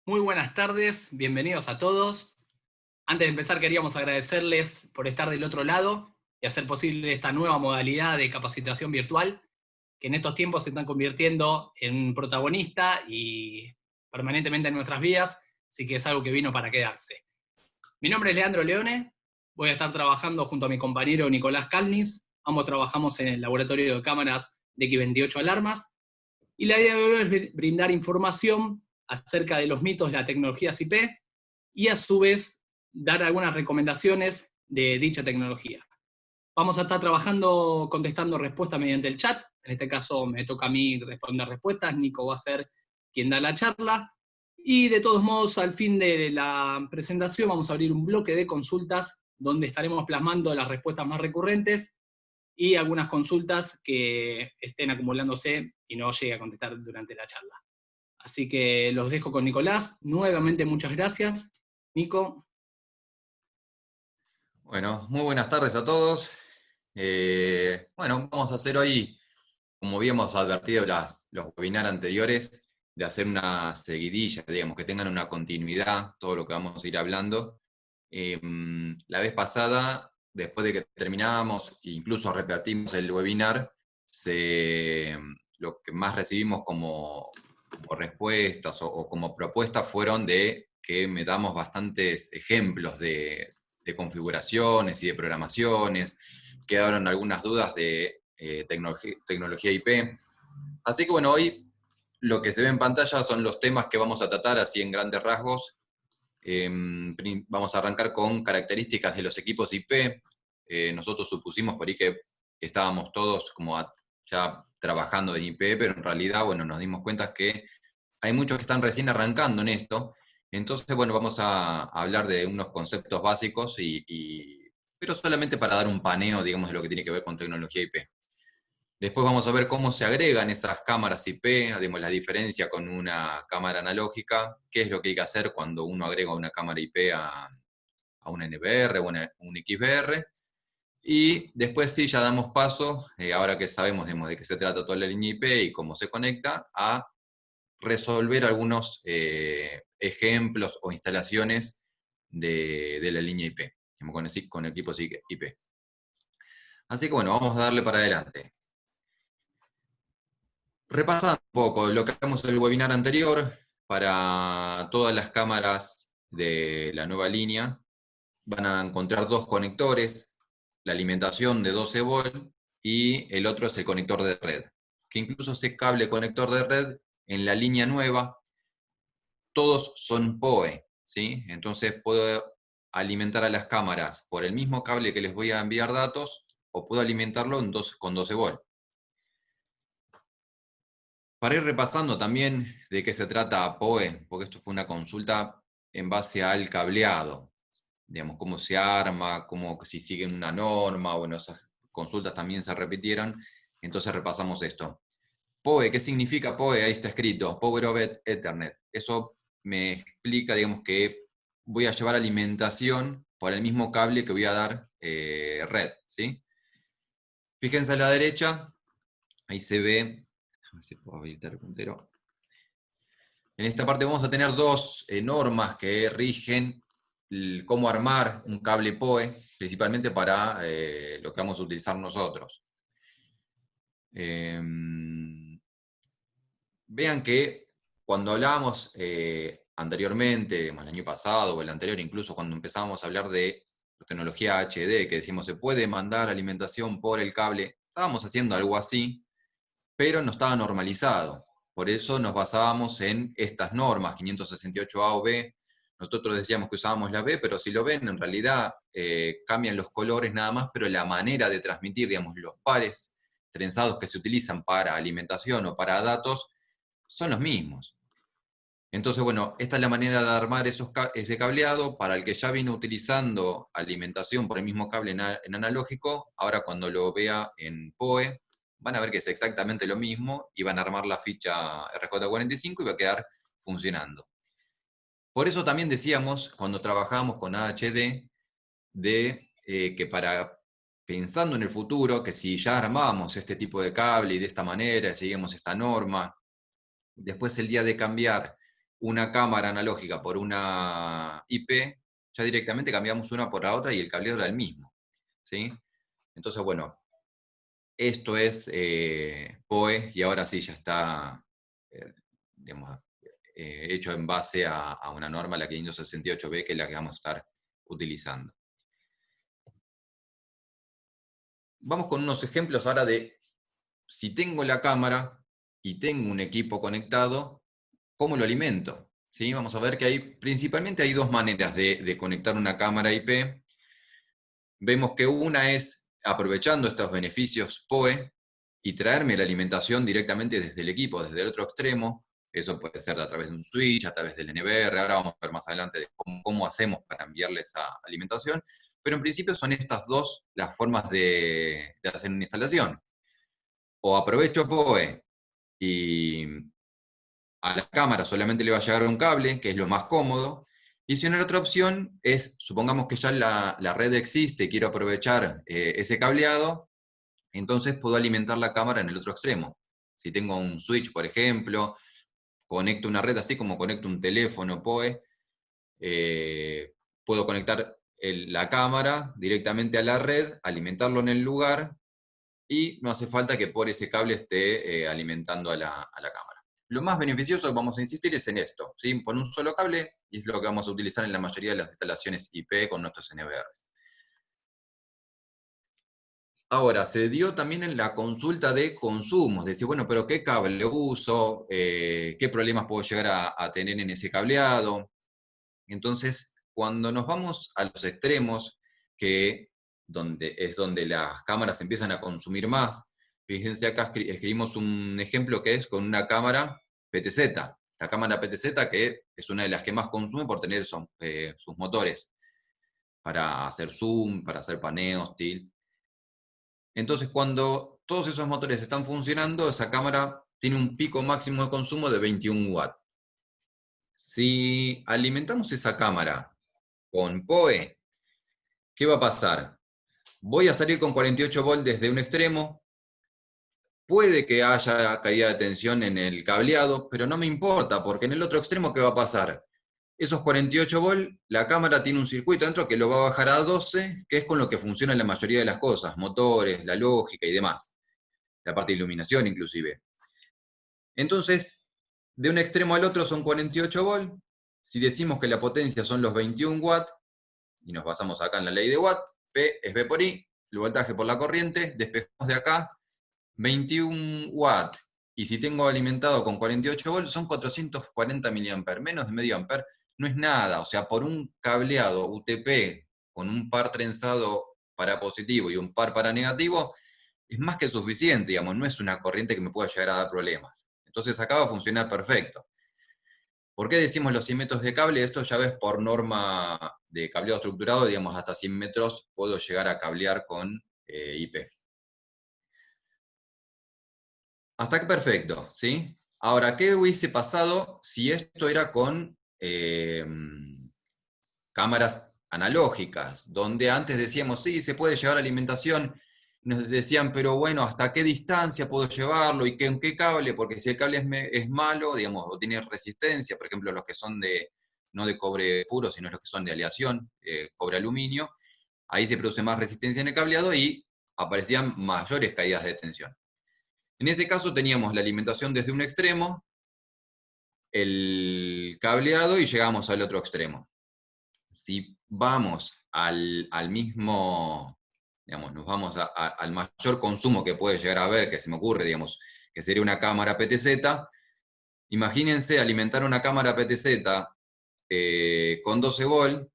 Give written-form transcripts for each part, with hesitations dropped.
Muy buenas tardes, bienvenidos a todos. Antes de empezar queríamos agradecerles por estar del otro lado y hacer posible esta nueva modalidad de capacitación virtual, que en estos tiempos se están convirtiendo en un protagonista y permanentemente en nuestras vidas, así que es algo que vino para quedarse. Mi nombre es Leandro Leone, voy a estar trabajando junto a mi compañero Nicolás Calnis, ambos trabajamos en el laboratorio de cámaras de X28 Alarmas, y la idea de hoy es brindar información acerca de los mitos de las tecnologías IP y a su vez dar algunas recomendaciones de dicha tecnología. Vamos a estar trabajando contestando respuestas mediante el chat. En este caso me toca a mí responder respuestas. Nico va a ser quien da la charla. Y de todos modos, al fin de la presentación vamos a abrir un bloque de consultas donde estaremos plasmando las respuestas más recurrentes y algunas consultas que estén acumulándose y no llegue a contestar durante la charla. Así que los dejo con Nicolás. Nuevamente muchas gracias. Nico. Bueno, muy buenas tardes a todos. Bueno, vamos a hacer hoy, como habíamos advertido los webinars anteriores, de hacer una seguidilla, digamos, que tengan una continuidad, todo lo que vamos a ir hablando. La vez pasada, después de que terminábamos, incluso repetimos el webinar, lo que más recibimos como respuestas o como propuestas fueron de que me damos bastantes ejemplos de configuraciones y de programaciones, quedaron algunas dudas de tecnología IP. Así que bueno, hoy lo que se ve en pantalla son los temas que vamos a tratar así en grandes rasgos. Vamos a arrancar con características de los equipos IP. Nosotros supusimos por ahí que estábamos todos como ya trabajando en IP, pero en realidad, bueno, nos dimos cuenta que hay muchos que están recién arrancando en esto. Entonces, bueno, vamos a hablar de unos conceptos básicos, pero solamente para dar un paneo, digamos, de lo que tiene que ver con tecnología IP. Después vamos a ver cómo se agregan esas cámaras IP, digamos, la diferencia con una cámara analógica, qué es lo que hay que hacer cuando uno agrega una cámara IP a una NVR o un XVR. Y después sí, ya damos paso, ahora que sabemos digamos, de qué se trata toda la línea IP y cómo se conecta, a resolver algunos ejemplos o instalaciones de la línea IP, con equipos IP. Así que bueno, vamos a darle para adelante. Repasando un poco lo que hablamos en el webinar anterior, para todas las cámaras de la nueva línea van a encontrar dos conectores, la alimentación de 12 volts y el otro es el conector de red, que incluso ese cable conector de red en la línea nueva todos son PoE, ¿sí? Entonces puedo alimentar a las cámaras por el mismo cable que les voy a enviar datos, o puedo alimentarlo con 12 volts. Para ir repasando también de qué se trata PoE, porque esto fue una consulta en base al cableado, digamos, cómo se arma, si siguen una norma, bueno, esas consultas también se repitieron, entonces repasamos esto. PoE, ¿qué significa PoE? Ahí está escrito, Power over Ethernet. Eso me explica, digamos, que voy a llevar alimentación por el mismo cable que voy a dar red, ¿sí? Fíjense a la derecha, ahí se ve, a ver si puedo habilitar el puntero. En esta parte vamos a tener dos normas que rigen cómo armar un cable PoE, principalmente para lo que vamos a utilizar nosotros. Vean que cuando hablábamos anteriormente, el año pasado o el anterior, incluso cuando empezábamos a hablar de tecnología HD, que decimos se puede mandar alimentación por el cable, estábamos haciendo algo así, pero no estaba normalizado. Por eso nos basábamos en estas normas, 568A o B. Nosotros decíamos que usábamos la B, pero si lo ven, en realidad cambian los colores nada más, pero la manera de transmitir, digamos, los pares trenzados que se utilizan para alimentación o para datos, son los mismos. Entonces, bueno, esta es la manera de armar ese cableado. Para el que ya vino utilizando alimentación por el mismo cable en analógico, ahora cuando lo vea en PoE, van a ver que es exactamente lo mismo y van a armar la ficha RJ45 y va a quedar funcionando. Por eso también decíamos, cuando trabajábamos con AHD, que pensando en el futuro, que si ya armábamos este tipo de cable y de esta manera, seguíamos esta norma, después el día de cambiar una cámara analógica por una IP, ya directamente cambiamos una por la otra y el cableado era el mismo, ¿sí? Entonces, bueno, esto es PoE, y ahora sí ya está, digamos, hecho en base a una norma, la 568B, que es la que vamos a estar utilizando. Vamos con unos ejemplos ahora de, si tengo la cámara y tengo un equipo conectado, ¿cómo lo alimento? ¿Sí? Vamos a ver que principalmente hay dos maneras de conectar una cámara IP. Vemos que una es aprovechando estos beneficios PoE y traerme la alimentación directamente desde el equipo, desde el otro extremo. Eso puede ser a través de un switch, a través del NVR. Ahora vamos a ver más adelante de cómo hacemos para enviarle esa alimentación. Pero en principio son estas dos las formas de hacer una instalación. O aprovecho PoE y a la cámara solamente le va a llegar un cable, que es lo más cómodo. Y si no, la otra opción es, supongamos que ya la red existe, quiero aprovechar ese cableado, entonces puedo alimentar la cámara en el otro extremo. Si tengo un switch, por ejemplo, conecto una red así como conecto un teléfono PoE, puedo conectar la cámara directamente a la red, alimentarlo en el lugar, y no hace falta que por ese cable esté alimentando a la cámara. Lo más beneficioso, vamos a insistir, es en esto, ¿sí? Con un solo cable, y es lo que vamos a utilizar en la mayoría de las instalaciones IP con nuestros NVRs. Ahora, se dio también en la consulta de consumos, decir, bueno, pero ¿qué cable uso? ¿Qué problemas puedo llegar a tener en ese cableado? Entonces, cuando nos vamos a los extremos, que es donde las cámaras empiezan a consumir más, fíjense acá escribimos un ejemplo que es con una cámara PTZ. La cámara PTZ, que es una de las que más consume por tener sus motores para hacer zoom, para hacer paneos, tilt. Entonces, cuando todos esos motores están funcionando, esa cámara tiene un pico máximo de consumo de 21 watts. Si alimentamos esa cámara con PoE, ¿qué va a pasar? Voy a salir con 48 volts desde un extremo, puede que haya caída de tensión en el cableado, pero no me importa, porque en el otro extremo, ¿qué va a pasar? Esos 48 volts, la cámara tiene un circuito dentro que lo va a bajar a 12, que es con lo que funciona la mayoría de las cosas, motores, la lógica y demás, la parte de iluminación inclusive. Entonces, de un extremo al otro son 48 volts, si decimos que la potencia son los 21 watts, y nos basamos acá en la ley de Watt, P es V por I, el voltaje por la corriente, despejamos de acá 21 watts, y si tengo alimentado con 48 volts son 440 mA, menos de medio amper, no es nada, o sea, por un cableado UTP con un par trenzado para positivo y un par para negativo, es más que suficiente, digamos, no es una corriente que me pueda llegar a dar problemas. Entonces acá va a funcionar perfecto. ¿Por qué decimos los 100 metros de cable? Esto ya ves por norma de cableado estructurado, digamos, hasta 100 metros puedo llegar a cablear con IP. Hasta que perfecto, ¿sí? Ahora, ¿qué hubiese pasado si esto era con cámaras analógicas? Donde antes decíamos, sí, se puede llevar alimentación. Nos decían, pero bueno, ¿hasta qué distancia puedo llevarlo? ¿Y en qué cable? Porque si el cable es malo, digamos, o tiene resistencia, por ejemplo, los que son no de cobre puro, sino los que son de aleación, cobre aluminio, ahí se produce más resistencia en el cableado y aparecían mayores caídas de tensión. En ese caso teníamos la alimentación desde un extremo, el cableado, y llegamos al otro extremo. Si vamos al mismo, digamos, nos vamos al mayor consumo que puede llegar a haber, que se me ocurre, digamos, que sería una cámara PTZ, imagínense alimentar una cámara PTZ con 12 volts,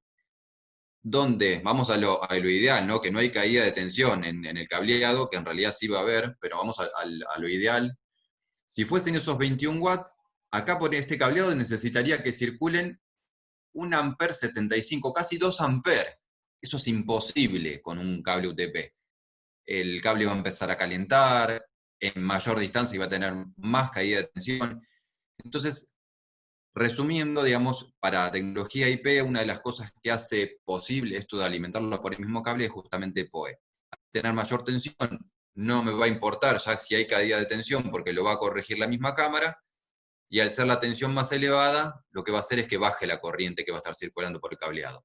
donde vamos a lo ideal, ¿no? Que no hay caída de tensión en el cableado, que en realidad sí va a haber, pero vamos a lo ideal. Si fuesen esos 21 watts, acá por este cableado necesitaría que circulen 1 amper 75, casi 2 amper. Eso es imposible con un cable UTP. El cable va a empezar a calentar, en mayor distancia y va a tener más caída de tensión. Entonces, resumiendo, digamos, para tecnología IP, una de las cosas que hace posible esto de alimentarlo por el mismo cable es justamente PoE. Tener mayor tensión no me va a importar ya si hay caída de tensión porque lo va a corregir la misma cámara, y al ser la tensión más elevada, lo que va a hacer es que baje la corriente que va a estar circulando por el cableado.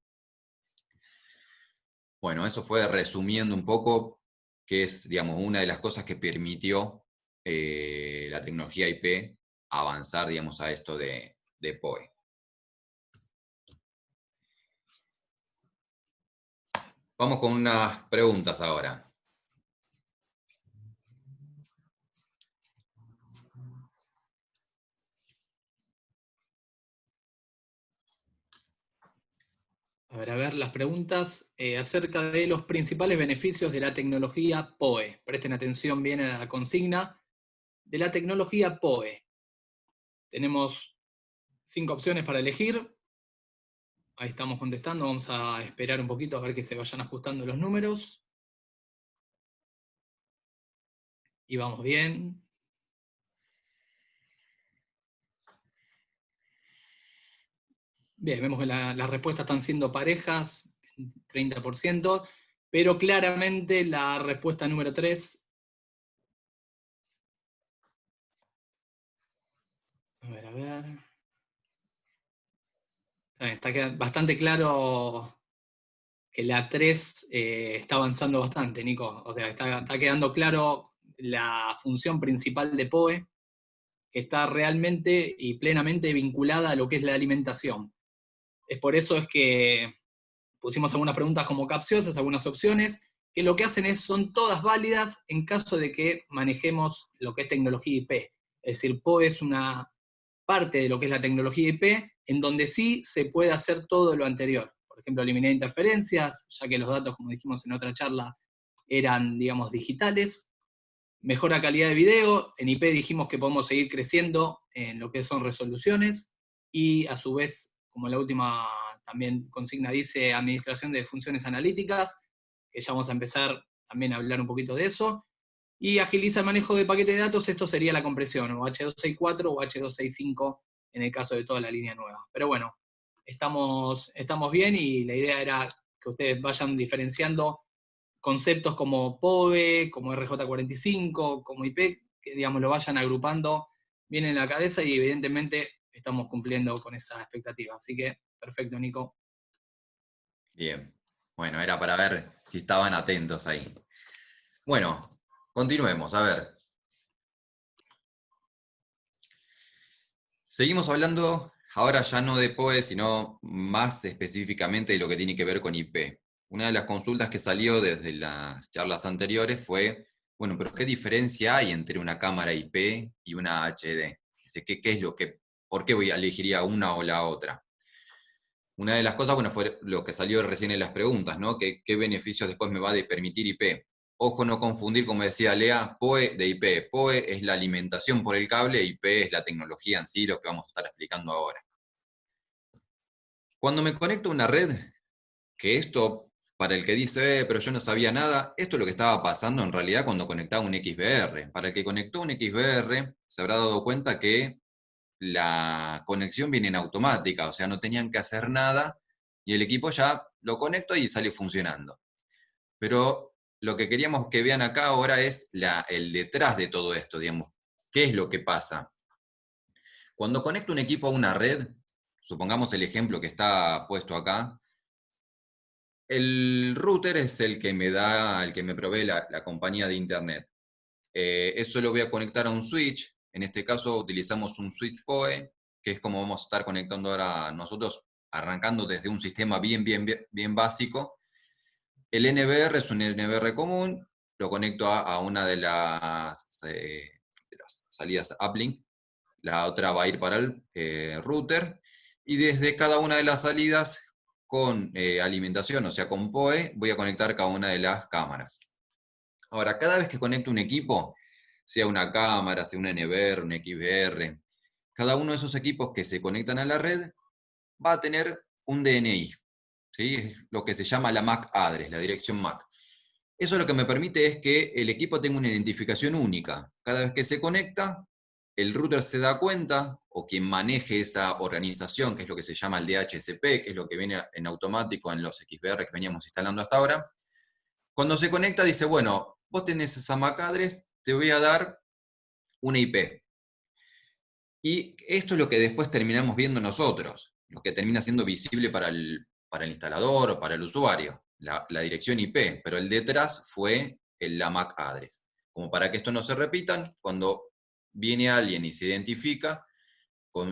Bueno, eso fue resumiendo un poco, que es, digamos, una de las cosas que permitió la tecnología IP avanzar, digamos, a esto de PoE. Vamos con unas preguntas ahora. A ver, las preguntas acerca de los principales beneficios de la tecnología PoE. Presten atención bien a la consigna de la tecnología PoE. Tenemos 5 opciones para elegir. Ahí estamos contestando, vamos a esperar un poquito a ver que se vayan ajustando los números. Y vamos bien. Bien, vemos que las respuestas están siendo parejas, 30%, pero claramente la respuesta número 3. A ver. Está bastante claro que la 3 está avanzando bastante, Nico. O sea, está quedando claro la función principal de PoE, que está realmente y plenamente vinculada a lo que es la alimentación. Es por eso es que pusimos algunas preguntas como capciosas, algunas opciones, que lo que hacen son todas válidas en caso de que manejemos lo que es tecnología IP. Es decir, PoE es una parte de lo que es la tecnología IP, en donde sí se puede hacer todo lo anterior. Por ejemplo, eliminar interferencias, ya que los datos, como dijimos en otra charla, eran, digamos, digitales. Mejora calidad de video, en IP dijimos que podemos seguir creciendo en lo que son resoluciones, y a su vez, como la última también consigna dice, administración de funciones analíticas, que ya vamos a empezar también a hablar un poquito de eso, y agiliza el manejo de paquete de datos. Esto sería la compresión, o H264 o H265 en el caso de toda la línea nueva. Pero bueno, estamos bien, y la idea era que ustedes vayan diferenciando conceptos como PoE, como RJ45, como IP, que digamos lo vayan agrupando bien en la cabeza, y evidentemente estamos cumpliendo con esas expectativas. Así que, perfecto, Nico. Bien, bueno, era para ver si estaban atentos ahí. Bueno, continuemos, a ver. Seguimos hablando ahora ya no de PoE, sino más específicamente de lo que tiene que ver con IP. Una de las consultas que salió desde las charlas anteriores fue, bueno, pero ¿qué diferencia hay entre una cámara IP y una HD? ¿Qué es lo que, por qué elegiría una o la otra? Una de las cosas, bueno, fue lo que salió recién en las preguntas, ¿no? ¿Qué beneficios después me va a permitir IP? Ojo, no confundir, como decía Lea, PoE de IP. PoE es la alimentación por el cable, IP es la tecnología en sí, lo que vamos a estar explicando ahora. Cuando me conecto a una red, que esto, para el que dice, pero yo no sabía nada, esto es lo que estaba pasando en realidad cuando conectaba un XVR. Para el que conectó un XVR, se habrá dado cuenta que la conexión viene en automática, o sea, no tenían que hacer nada, y el equipo ya lo conectó y sale funcionando. Pero lo que queríamos que vean acá ahora es el detrás de todo esto, digamos. ¿Qué es lo que pasa? Cuando conecto un equipo a una red, supongamos el ejemplo que está puesto acá, el router es el que me provee la compañía de internet. Eso lo voy a conectar a un switch. En este caso utilizamos un switch PoE, que es como vamos a estar conectando ahora nosotros, arrancando desde un sistema bien básico. El NVR es un NVR común, lo conecto a una de las salidas uplink, la otra va a ir para el router, y desde cada una de las salidas con alimentación, o sea, con PoE, voy a conectar cada una de las cámaras. Ahora, cada vez que conecto un equipo, sea una cámara, sea un NVR, un XVR, cada uno de esos equipos que se conectan a la red va a tener un DNI, ¿sí? Es lo que se llama la MAC address, la dirección MAC. Eso lo que me permite es que el equipo tenga una identificación única. Cada vez que se conecta, el router se da cuenta, o quien maneje esa organización, que es lo que se llama el DHCP, que es lo que viene en automático en los XVR que veníamos instalando hasta ahora. Cuando se conecta dice, bueno, vos tenés esa MAC address, te voy a dar una IP. Y esto es lo que después terminamos viendo nosotros, lo que termina siendo visible para el instalador o para el usuario, la dirección IP, pero el detrás fue la MAC address. Como para que esto no se repita, cuando viene alguien y se identifica,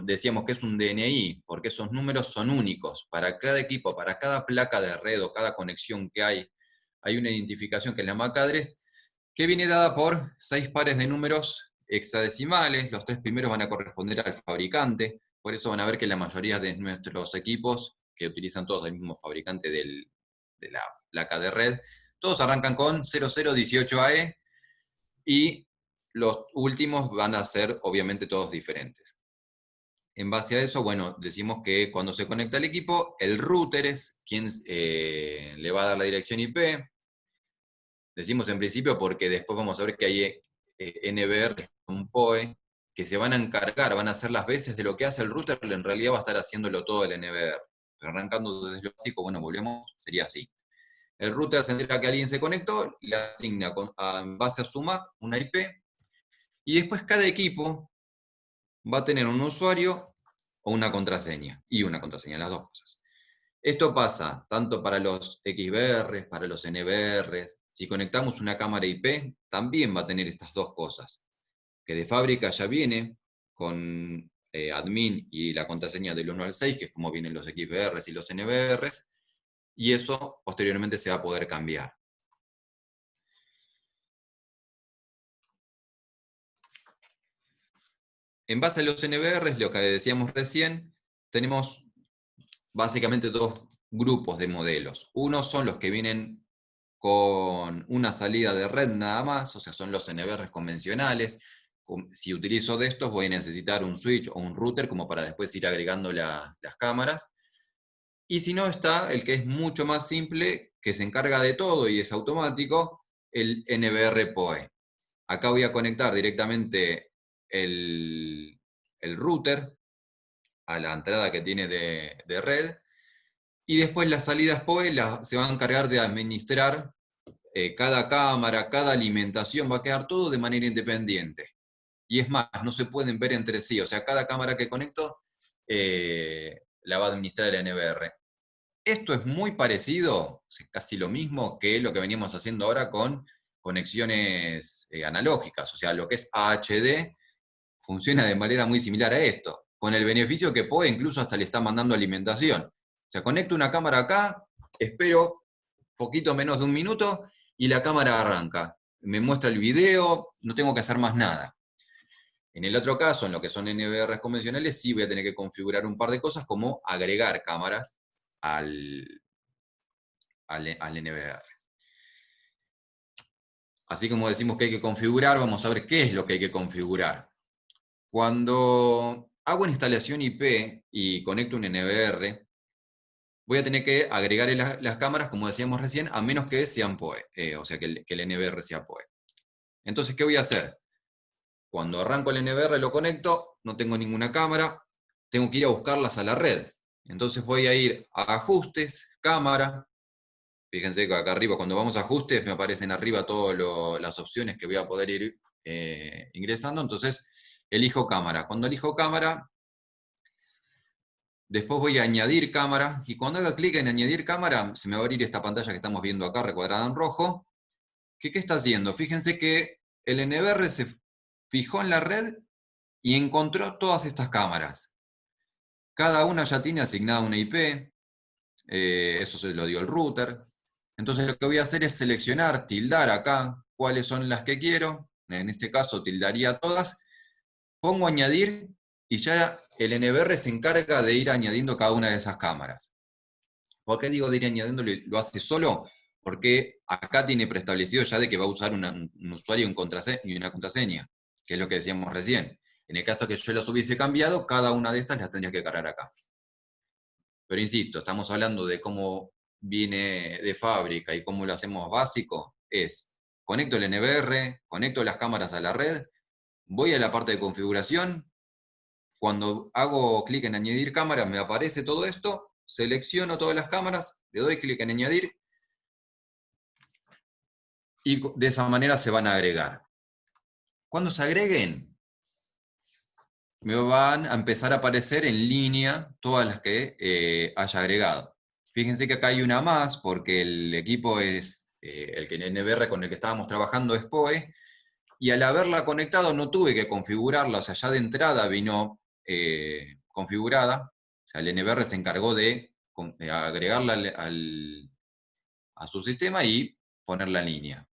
decíamos que es un DNI, porque esos números son únicos. Para cada equipo, para cada placa de red o cada conexión que hay una identificación que es la MAC address, que viene dada por 6 pares de números hexadecimales. Los 3 primeros van a corresponder al fabricante. Por eso van a ver que la mayoría de nuestros equipos, que utilizan todos el mismo fabricante de la placa de red, todos arrancan con 0018AE y los últimos van a ser obviamente todos diferentes. En base a eso, bueno, decimos que cuando se conecta al equipo, el router es quien le va a dar la dirección IP. Decimos en principio porque después vamos a ver que hay NVR, un PoE, que se van a encargar, van a hacer las veces de lo que hace el router, pero en realidad va a estar haciéndolo todo el NVR. Pero arrancando desde lo básico, bueno, volvemos, sería así. El router se entera que alguien se conectó, le asigna en base a su MAC una IP, y después cada equipo va a tener un usuario o una contraseña, y una contraseña, las dos cosas. Esto pasa tanto para los XBRs, para los NBRs. Si conectamos una cámara IP, también va a tener estas dos cosas, que de fábrica ya viene con admin y la contraseña del 1 al 6, que es como vienen los XBRs y los NBRs, y eso posteriormente se va a poder cambiar. En base a los NBRs, lo que decíamos recién, tenemos básicamente dos grupos de modelos. Uno son los que vienen con una salida de red nada más, o sea, son los NBRs convencionales. Si utilizo de estos, voy a necesitar un switch o un router como para después ir agregando las cámaras. Y si no, está el que es mucho más simple, que se encarga de todo y es automático, el NBR PoE. Acá voy a conectar directamente el router a la entrada que tiene de red, y después las salidas PoE se van a encargar de administrar cada cámara, cada alimentación, va a quedar todo de manera independiente. Y es más, no se pueden ver entre sí, o sea, cada cámara que conecto la va a administrar el NBR. Esto es muy parecido, casi lo mismo que lo que veníamos haciendo ahora con conexiones analógicas, o sea, lo que es AHD funciona de manera muy similar a esto, con el beneficio que PoE incluso hasta le está mandando alimentación. O sea, conecto una cámara acá, espero poquito menos de un minuto y la cámara arranca. Me muestra el video, no tengo que hacer más nada. En el otro caso, en lo que son NVRs convencionales, sí voy a tener que configurar un par de cosas como agregar cámaras al NVR. Así como decimos que hay que configurar, vamos a ver qué es lo que hay que configurar. Cuando hago una instalación IP y conecto un NVR, voy a tener que agregar las cámaras, como decíamos recién, a menos que sean PoE, o sea, que el NVR sea PoE. Entonces, ¿qué voy a hacer? Cuando arranco el NVR lo conecto, no tengo ninguna cámara, tengo que ir a buscarlas a la red. Entonces voy a ir a ajustes, cámara. Fíjense que acá arriba, cuando vamos a ajustes, me aparecen arriba todas las opciones que voy a poder ir ingresando. Entonces elijo cámara. Cuando elijo cámara, después voy a añadir cámara. Y cuando haga clic en añadir cámara, se me va a abrir esta pantalla que estamos viendo acá, recuadrada en rojo. ¿Qué está haciendo? Fíjense que el NVR se fijó en la red y encontró todas estas cámaras. Cada una ya tiene asignada una IP, eso se lo dio el router. Entonces lo que voy a hacer es seleccionar, tildar acá cuáles son las que quiero. En este caso tildaría todas. Pongo añadir y ya el NVR se encarga de ir añadiendo cada una de esas cámaras. ¿Por qué digo de ir añadiendo? Lo hace solo, porque acá tiene preestablecido ya de que va a usar un usuario y una contraseña, que es lo que decíamos recién. En el caso que yo las hubiese cambiado, cada una de estas las tendría que cargar acá. Pero insisto, estamos hablando de cómo viene de fábrica y cómo lo hacemos básico. Conecto el NVR, conecto las cámaras a la red, voy a la parte de configuración. Cuando hago clic en añadir cámara, me aparece todo esto, selecciono todas las cámaras, le doy clic en añadir, y de esa manera se van a agregar. Cuando se agreguen, me van a empezar a aparecer en línea todas las que haya agregado. Fíjense que acá hay una más, porque el equipo es, el NVR con el que estábamos trabajando es POE, y al haberla conectado no tuve que configurarla, o sea, ya de entrada vino configurada, o sea, el NVR se encargó de agregarla a su sistema y ponerla en línea.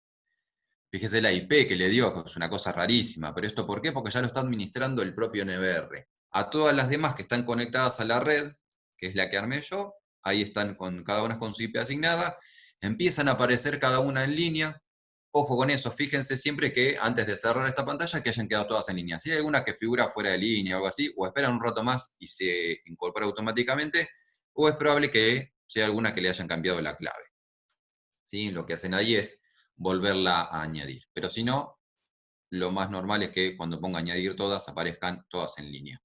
Fíjese la IP que le dio, que es una cosa rarísima, pero ¿esto por qué? Porque ya lo está administrando el propio NVR. A todas las demás que están conectadas a la red, que es la que armé yo, ahí están cada una con su IP asignada, empiezan a aparecer cada una en línea. Ojo con eso, fíjense siempre que antes de cerrar esta pantalla que hayan quedado todas en línea. Si hay alguna que figura fuera de línea o algo así, o esperan un rato más y se incorpora automáticamente, o es probable que sea alguna que le hayan cambiado la clave. ¿Sí? Lo que hacen ahí es volverla a añadir. Pero si no, lo más normal es que cuando ponga añadir todas, aparezcan todas en línea.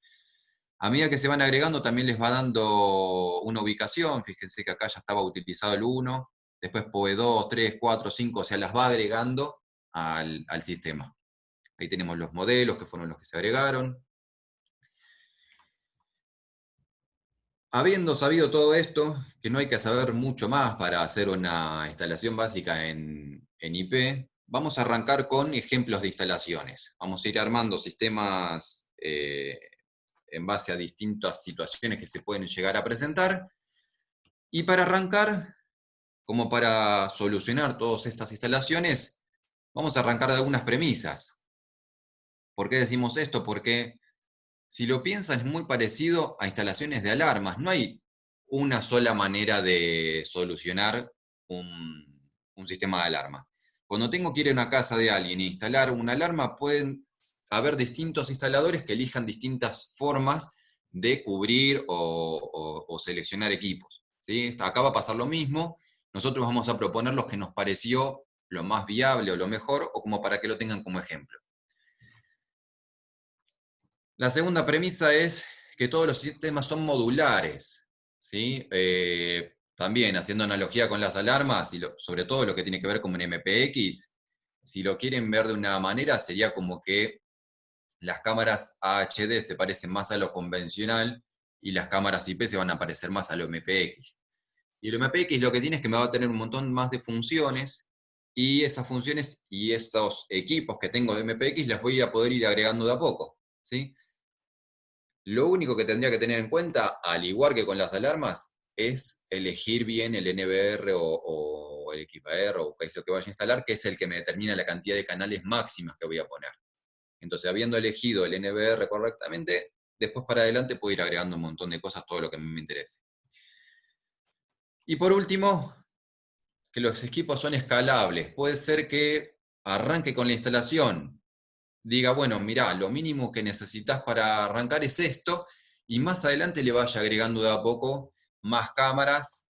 A medida que se van agregando, también les va dando una ubicación. Fíjense que acá ya estaba utilizado el 1, después POE 2, 3, 4, 5, o sea, las va agregando al sistema. Ahí tenemos los modelos que fueron los que se agregaron. Habiendo sabido todo esto, que no hay que saber mucho más para hacer una instalación básica en IP, vamos a arrancar con ejemplos de instalaciones. Vamos a ir armando sistemas en base a distintas situaciones que se pueden llegar a presentar. Y para arrancar, como para solucionar todas estas instalaciones, vamos a arrancar de algunas premisas. ¿Por qué decimos esto? Porque si lo piensan, es muy parecido a instalaciones de alarmas. No hay una sola manera de solucionar un sistema de alarma. Cuando tengo que ir a una casa de alguien e instalar una alarma, pueden haber distintos instaladores que elijan distintas formas de cubrir o seleccionar equipos. ¿Sí? Acá va a pasar lo mismo. Nosotros vamos a proponer los que nos pareció lo más viable o lo mejor, o como para que lo tengan como ejemplo. La segunda premisa es que todos los sistemas son modulares, ¿sí? También haciendo analogía con las alarmas, y sobre todo lo que tiene que ver con un MPX, si lo quieren ver de una manera, sería como que las cámaras AHD se parecen más a lo convencional y las cámaras IP se van a parecer más a lo MPX. Y el MPX lo que tiene es que me va a tener un montón más de funciones, y esas funciones y estos equipos que tengo de MPX las voy a poder ir agregando de a poco, ¿sí? Lo único que tendría que tener en cuenta, al igual que con las alarmas, es elegir bien el NVR o el equipaR o qué es lo que vaya a instalar, que es el que me determina la cantidad de canales máximas que voy a poner. Entonces, habiendo elegido el NVR correctamente, después para adelante puedo ir agregando un montón de cosas, todo lo que me interese. Y por último, que los equipos son escalables. Puede ser que arranque con la instalación, diga, bueno, mirá, lo mínimo que necesitas para arrancar es esto, y más adelante le vaya agregando de a poco más cámaras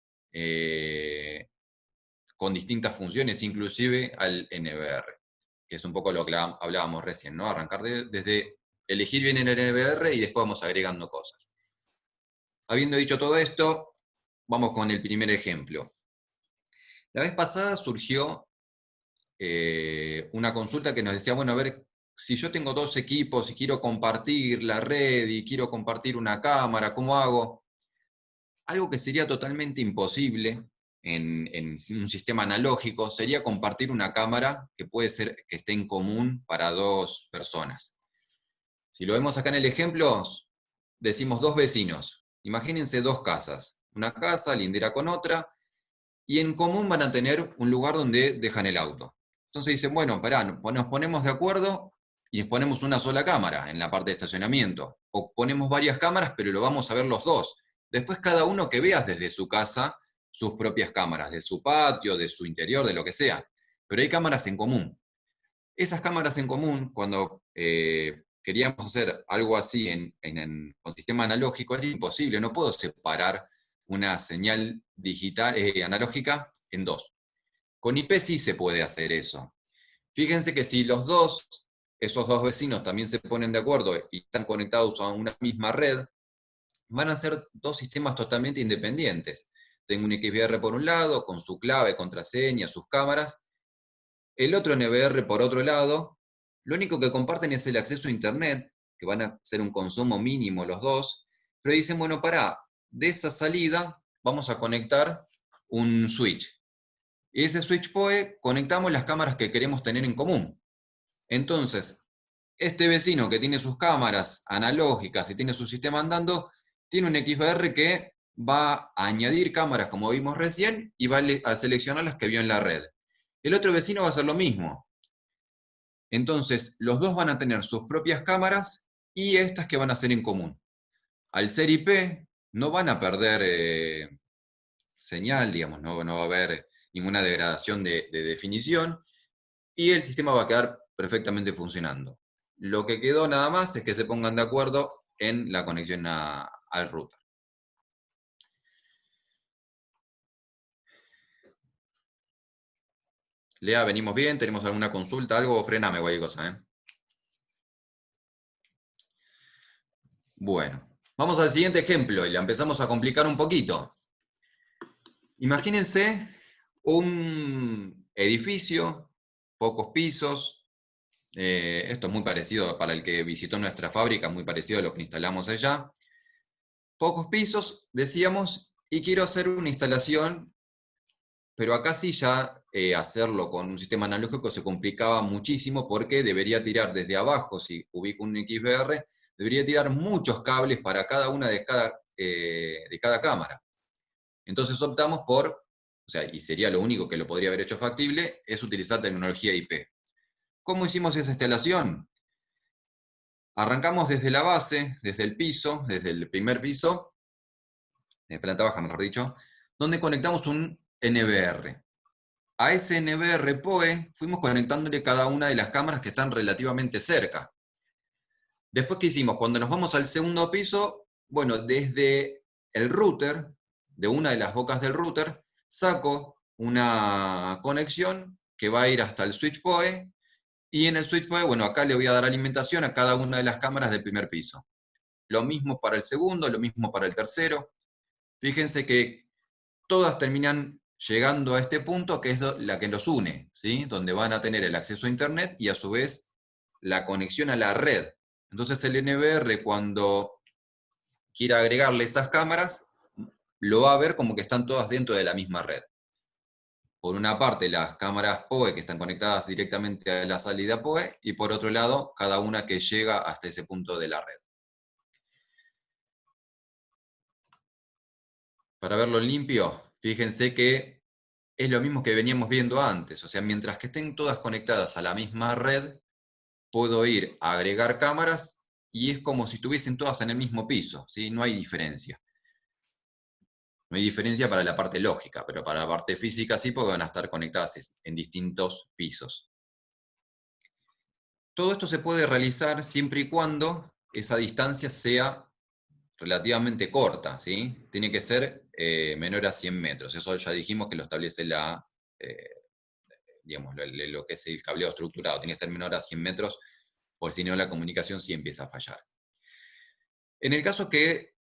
con distintas funciones, inclusive al NVR, que es un poco lo que hablábamos recién, ¿no? Arrancar desde elegir bien el NVR y después vamos agregando cosas. Habiendo dicho todo esto, vamos con el primer ejemplo. La vez pasada surgió una consulta que nos decía, bueno, a ver, si yo tengo dos equipos y quiero compartir la red y quiero compartir una cámara, ¿cómo hago? Algo que sería totalmente imposible en un sistema analógico sería compartir una cámara que puede ser que esté en común para dos personas. Si lo vemos acá en el ejemplo, decimos dos vecinos. Imagínense dos casas. Una casa lindera con otra, y en común van a tener un lugar donde dejan el auto. Entonces dicen, bueno, pará, nos ponemos de acuerdo y ponemos una sola cámara en la parte de estacionamiento. O ponemos varias cámaras, pero lo vamos a ver los dos. Después cada uno que vea desde su casa sus propias cámaras, de su patio, de su interior, de lo que sea. Pero hay cámaras en común. Esas cámaras en común, cuando queríamos hacer algo así con sistema analógico, es imposible, no puedo separar una señal digital, analógica en dos. Con IP sí se puede hacer eso. Fíjense que si esos dos vecinos también se ponen de acuerdo y están conectados a una misma red, van a ser dos sistemas totalmente independientes. Tengo un XBR por un lado, con su clave, contraseña, sus cámaras. El otro NVR por otro lado, lo único que comparten es el acceso a Internet, que van a hacer un consumo mínimo los dos, pero dicen, bueno, de esa salida vamos a conectar un switch. Y ese switch PoE conectamos las cámaras que queremos tener en común. Entonces, este vecino que tiene sus cámaras analógicas y tiene su sistema andando, tiene un XBR que va a añadir cámaras como vimos recién y va a seleccionar las que vio en la red. El otro vecino va a hacer lo mismo. Entonces, los dos van a tener sus propias cámaras y estas que van a ser en común. Al ser IP, no van a perder señal, digamos, no va a haber ninguna degradación de definición y el sistema va a quedar perfectamente funcionando. Lo que quedó nada más es que se pongan de acuerdo en la conexión al router. Lea, ¿venimos bien? ¿Tenemos alguna consulta? ¿Algo? Frename cualquier cosa, ¿eh? Bueno, vamos al siguiente ejemplo y la empezamos a complicar un poquito. Imagínense un edificio, pocos pisos. Esto es muy parecido, para el que visitó nuestra fábrica, muy parecido a lo que instalamos allá. Pocos pisos, decíamos, y quiero hacer una instalación, pero acá sí ya hacerlo con un sistema analógico se complicaba muchísimo porque debería tirar desde abajo, si ubico un XBR, debería tirar muchos cables para cada una de cada cámara. Entonces optamos por, o sea, y sería lo único que lo podría haber hecho factible, es utilizar tecnología IP. ¿Cómo hicimos esa instalación? Arrancamos desde la base, desde el piso, desde el primer piso, de planta baja mejor dicho, donde conectamos un NBR. A ese NBR PoE fuimos conectándole cada una de las cámaras que están relativamente cerca. Después, ¿qué hicimos? Cuando nos vamos al segundo piso, bueno, desde el router, de una de las bocas del router, saco una conexión que va a ir hasta el switch PoE, y en el switch PoE, bueno, acá le voy a dar alimentación a cada una de las cámaras del primer piso. Lo mismo para el segundo, lo mismo para el tercero. Fíjense que todas terminan llegando a este punto que es la que los une, ¿sí? Donde van a tener el acceso a Internet y a su vez la conexión a la red. Entonces el NBR, cuando quiera agregarle esas cámaras, lo va a ver como que están todas dentro de la misma red. Por una parte, las cámaras PoE que están conectadas directamente a la salida PoE, y por otro lado, cada una que llega hasta ese punto de la red. Para verlo limpio, fíjense que es lo mismo que veníamos viendo antes. O sea, mientras que estén todas conectadas a la misma red, puedo ir a agregar cámaras y es como si estuviesen todas en el mismo piso, ¿sí? No hay diferencia. No hay diferencia para la parte lógica, pero para la parte física sí, porque van a estar conectadas en distintos pisos. Todo esto se puede realizar siempre y cuando esa distancia sea relativamente corta, ¿sí? Tiene que ser menor a 100 metros. Eso ya dijimos que lo establece digamos, lo que es el cableado estructurado. Tiene que ser menor a 100 metros, porque si no la comunicación sí empieza a fallar. En el caso que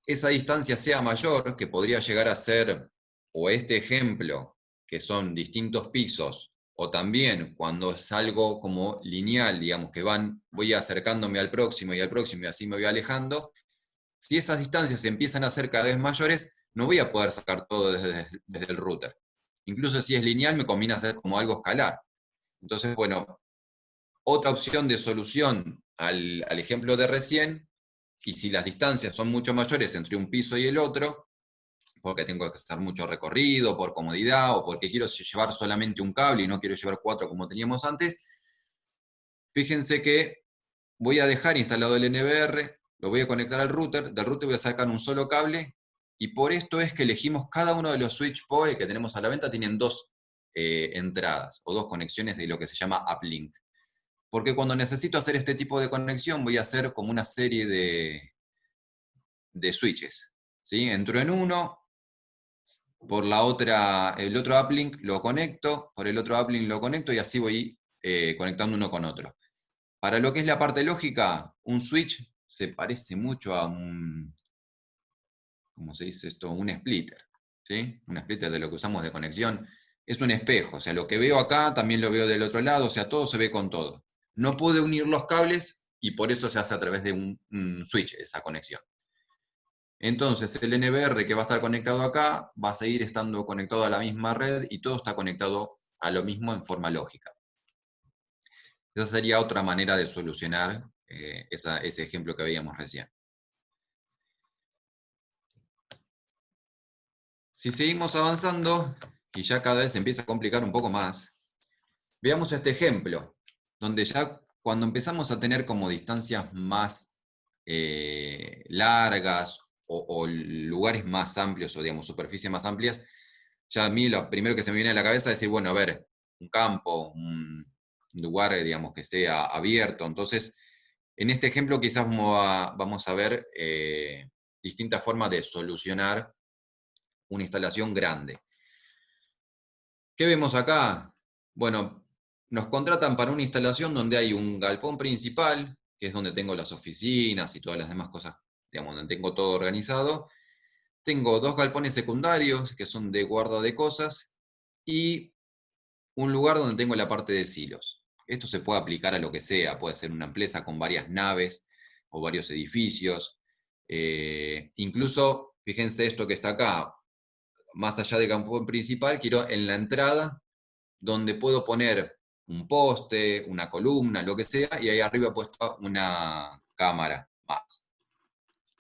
esa distancia sea mayor, que podría llegar a ser, o este ejemplo, que son distintos pisos, o también cuando es algo como lineal, digamos, que voy acercándome al próximo y así me voy alejando, si esas distancias empiezan a ser cada vez mayores, no voy a poder sacar todo desde el router. Incluso si es lineal, me conviene hacer como algo escalar. Entonces, bueno, otra opción de solución al ejemplo de recién, y si las distancias son mucho mayores entre un piso y el otro, porque tengo que hacer mucho recorrido, por comodidad, o porque quiero llevar solamente un cable y no quiero llevar 4 como teníamos antes, fíjense que voy a dejar instalado el NBR, lo voy a conectar al router, del router voy a sacar un solo cable, y por esto es que elegimos cada uno de los switch PoE que tenemos a la venta, tienen dos entradas, o dos conexiones de lo que se llama uplink. Porque cuando necesito hacer este tipo de conexión, voy a hacer como una serie de switches, ¿sí? Entro en uno, por el otro uplink lo conecto, por el otro uplink lo conecto, y así voy conectando uno con otro. Para lo que es la parte lógica, un switch se parece mucho a ¿cómo se dice esto? Un splitter, ¿sí? Un splitter de lo que usamos de conexión. Es un espejo, o sea, lo que veo acá también lo veo del otro lado, o sea, todo se ve con todo. No pude unir los cables y por eso se hace a través de un switch esa conexión. Entonces el NBR que va a estar conectado acá va a seguir estando conectado a la misma red y todo está conectado a lo mismo en forma lógica. Esa sería otra manera de solucionar ese ejemplo que veíamos recién. Si seguimos avanzando, y ya cada vez se empieza a complicar un poco más, veamos este ejemplo, donde ya cuando empezamos a tener como distancias más largas o lugares más amplios, o digamos superficies más amplias, ya a mí lo primero que se me viene a la cabeza es decir, bueno, a ver, un campo, un lugar, digamos, que sea abierto. Entonces, en este ejemplo quizás vamos a ver distintas formas de solucionar una instalación grande. ¿Qué vemos acá? Bueno, nos contratan para una instalación donde hay un galpón principal, que es donde tengo las oficinas y todas las demás cosas, digamos, donde tengo todo organizado. Tengo 2 galpones secundarios, que son de guarda de cosas, y un lugar donde tengo la parte de silos. Esto se puede aplicar a lo que sea, puede ser una empresa con varias naves o varios edificios. Incluso, fíjense esto que está acá, más allá del galpón principal, quiero en la entrada, donde puedo poner un poste, una columna, lo que sea, y ahí arriba he puesto una cámara más.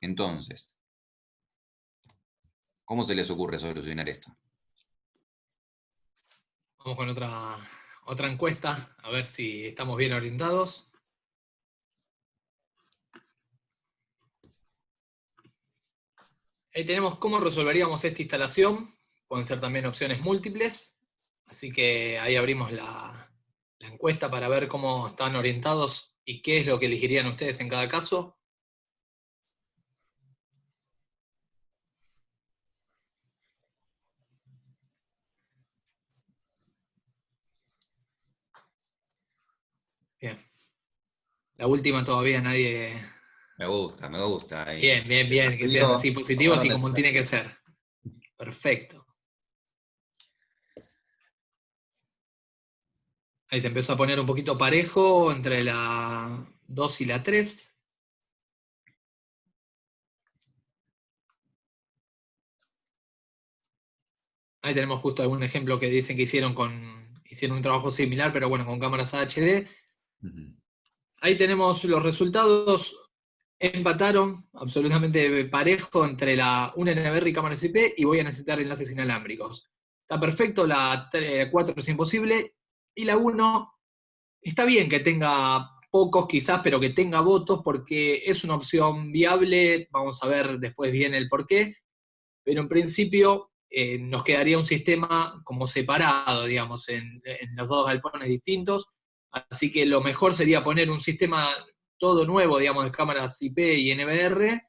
Entonces, ¿cómo se les ocurre solucionar esto? Vamos con otra encuesta, a ver si estamos bien orientados. Ahí tenemos cómo resolveríamos esta instalación. Pueden ser también opciones múltiples. Así que ahí abrimos la encuesta para ver cómo están orientados y qué es lo que elegirían ustedes en cada caso. Bien. La última todavía nadie... Me gusta, me gusta. Bien, bien, bien, que sean Desafío, así positivos y tomaron el como tiene que desafío. ser. Perfecto. Ahí se empezó a poner un poquito parejo entre la 2 y la 3. Ahí tenemos justo algún ejemplo que dicen que hicieron un trabajo similar, pero bueno, con cámaras HD. Ujú. Ahí tenemos los resultados. Empataron absolutamente parejo entre una NVR y cámaras IP y voy a necesitar enlaces inalámbricos. Está perfecto, la 4 es imposible y la 1 está bien que tenga pocos quizás, pero que tenga votos porque es una opción viable. Vamos a ver después bien el por qué, pero en principio nos quedaría un sistema como separado, digamos, en los 2 galpones distintos. Así que lo mejor sería poner un sistema todo nuevo, digamos, de cámaras IP y NVR,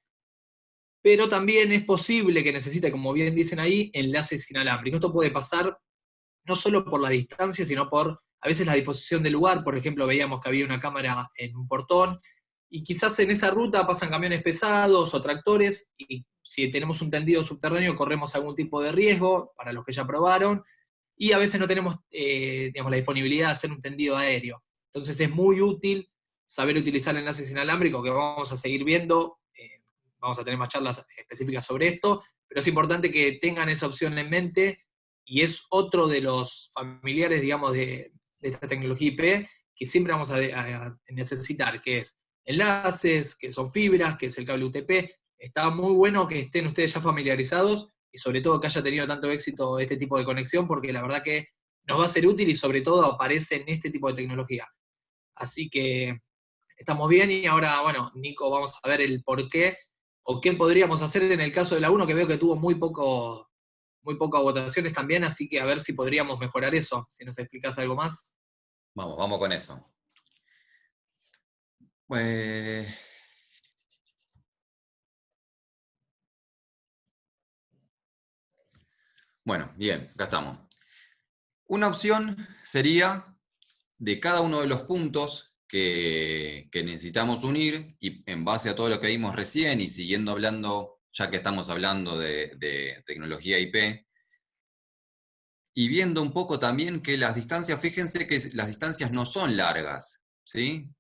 pero también es posible que necesite, como bien dicen ahí, enlaces inalámbricos. Esto puede pasar no solo por la distancia, sino por a veces la disposición del lugar. Por ejemplo, veíamos que había una cámara en un portón, y quizás en esa ruta pasan camiones pesados o tractores, y si tenemos un tendido subterráneo corremos algún tipo de riesgo, para los que ya probaron, y a veces no tenemos digamos, la disponibilidad de hacer un tendido aéreo. Entonces es muy útil saber utilizar enlaces inalámbricos, que vamos a seguir viendo, vamos a tener más charlas específicas sobre esto, pero es importante que tengan esa opción en mente, y es otro de los familiares, digamos, de esta tecnología IP que siempre vamos a necesitar, que es enlaces, que son fibras, que es el cable UTP. Está muy bueno que estén ustedes ya familiarizados y sobre todo que haya tenido tanto éxito este tipo de conexión, porque la verdad que nos va a ser útil y sobre todo aparece en este tipo de tecnología. Así que estamos bien y ahora, bueno, Nico, vamos a ver el por qué o qué podríamos hacer en el caso de la 1, que veo que tuvo muy pocas votaciones también, así que a ver si podríamos mejorar eso, si nos explicás algo más. Vamos con eso. Pues, bueno, bien, acá estamos. Una opción sería de cada uno de los puntos que necesitamos unir, y en base a todo lo que vimos recién y siguiendo hablando, ya que estamos hablando de tecnología IP, y viendo un poco también que las distancias, fíjense que las distancias no son largas, ¿sí?